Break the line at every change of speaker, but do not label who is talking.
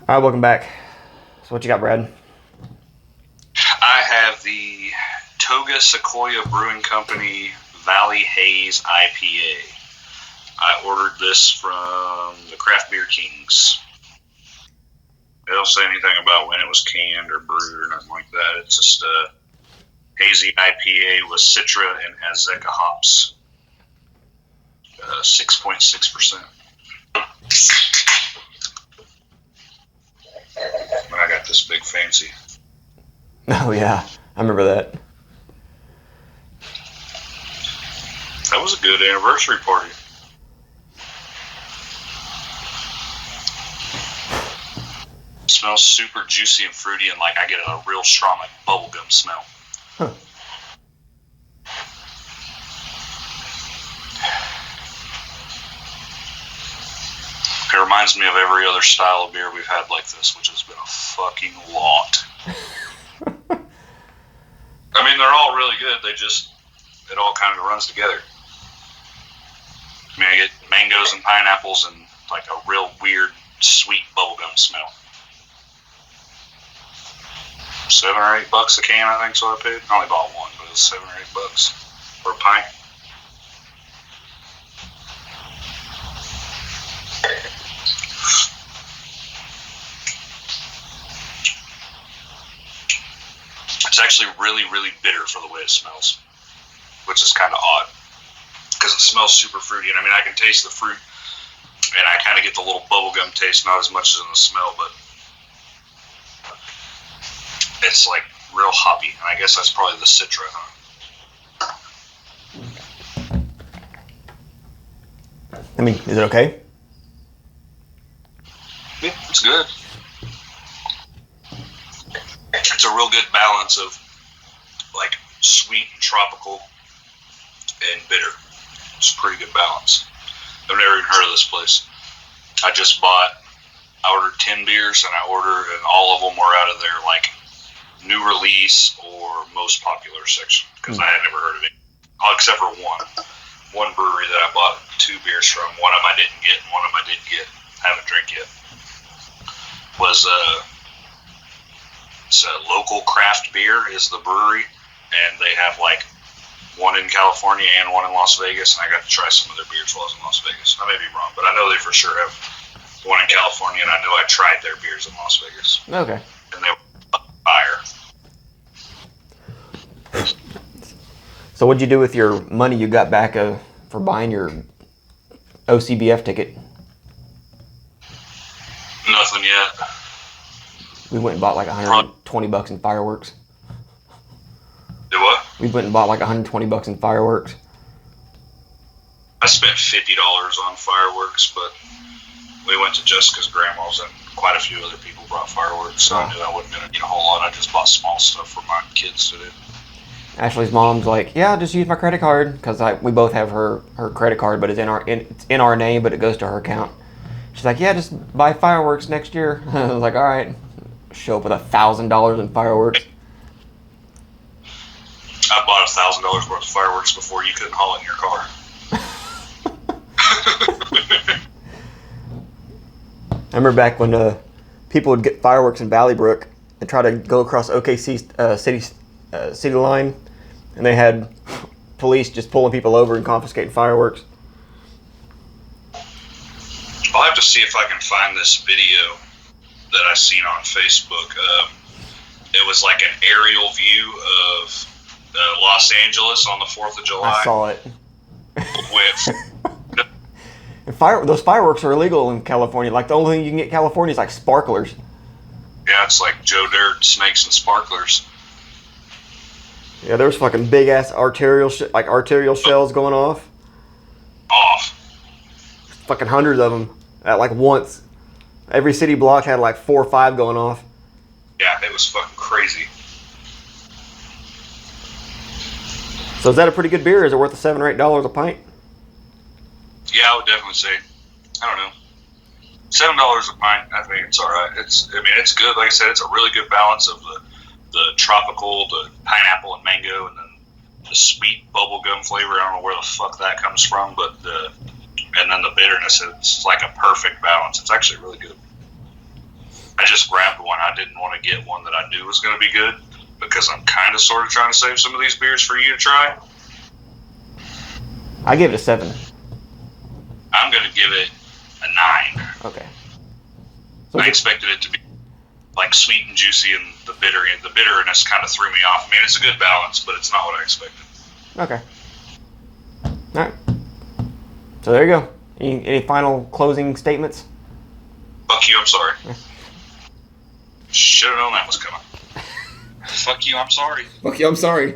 All right, welcome back. So what you got, Brad?
I have the Tioga Sequoia Brewing Company Valley Haze IPA. I ordered this from the Craft Beer Kings. They don't say anything about when it was canned or brewed or nothing like that. It's just a hazy IPA with Citra and Azteca hops. 6.6%. And I got this big fancy.
Oh yeah, I remember that.
That was a good anniversary party. It smells super juicy and fruity, and like I get a real strong like bubblegum smell.
Huh.
It reminds me of every other style of beer we've had like this, which has been a fucking lot. I mean, they're all really good. It all kind of runs together. I mean, I get mangoes and pineapples and like a real weird, sweet bubblegum smell. $7 or $8 a can, I think, so I paid. I only bought one, but it was $7 or $8 for a pint. It's actually really, really bitter for the way it smells, which is kind of odd because it smells super fruity. And I mean, I can taste the fruit, and I kind of get the little bubblegum taste, not as much as in the smell, but it's like real hoppy. And I guess that's probably the Citra, huh?
I mean, is it okay?
Yeah, it's good. It's a real good balance of like sweet and tropical and bitter. It's a pretty good balance. I've never even heard of this place. I ordered 10 beers, and all of them were out of their like new release or most popular section because I had never heard of it, except for one brewery that I bought 2 beers from. One of them I didn't get, and one of them I did get. Haven't drank yet. Was it's a Local Craft Beer is the brewery, and they have like one in California and one in Las Vegas, and I got to try some of their beers while I was in Las Vegas. I may be wrong, but I know they for sure have one in California, and I know I tried their beers in Las Vegas.
Okay.
And they were fire.
So what'd you do with your money you got back for buying your OCBF ticket?
Nothing yet.
We went and bought like $120 in fireworks.
Do what?
We went and bought like $120 in fireworks.
I spent $50 on fireworks, but we went to Jessica's grandma's, and quite a few other people brought fireworks, so I knew I wasn't going to need a whole lot. I just bought small stuff for my kids to do.
Ashley's mom's like, yeah, just use my credit card, because we both have her credit card, but it's in our name, but it goes to her account. She's like, yeah, just buy fireworks next year. I was like, all right. Show up with $1,000 in fireworks.
I bought $1,000 worth of fireworks before you couldn't haul it in your car.
I remember back when people would get fireworks in Valley Brook and try to go across OKC city line, and they had police just pulling people over and confiscating fireworks.
I'll have to see if I can find this video that I seen on Facebook. It was like an aerial view of Los Angeles on the 4th of July.
I saw it.
With
and those fireworks are illegal in California. Like the only thing you can get in California is like sparklers.
Yeah, it's like Joe Dirt, snakes, and sparklers.
Yeah, there was fucking big ass arterial shells going off. Fucking hundreds of them at like once. Every city block had like 4 or 5 going off.
Yeah, it was fucking crazy.
So is that a pretty good beer? Is it worth the $7 or $8 a pint?
Yeah, I would definitely say, I don't know, $7 a pint. I think it's all right. It's good. Like I said, it's a really good balance of the tropical, the pineapple and mango, and then the sweet bubblegum flavor. I don't know where the fuck that comes from, but and then the bitterness. It's like a perfect balance. It's actually really good. I just grabbed one. I didn't want to get one that I knew was going to be good because I'm kind of sort of trying to save some of these beers for you to try.
I give it a 7.
I'm going to give it a 9.
Okay. So
I expected it to be like sweet and juicy, and the bitterness kind of threw me off. I mean, it's a good balance, but it's not what I expected.
Okay. All right. So there you go. Any final closing statements?
Fuck you, I'm sorry. Should have known that was coming. Fuck you, I'm sorry.
Fuck you, I'm sorry.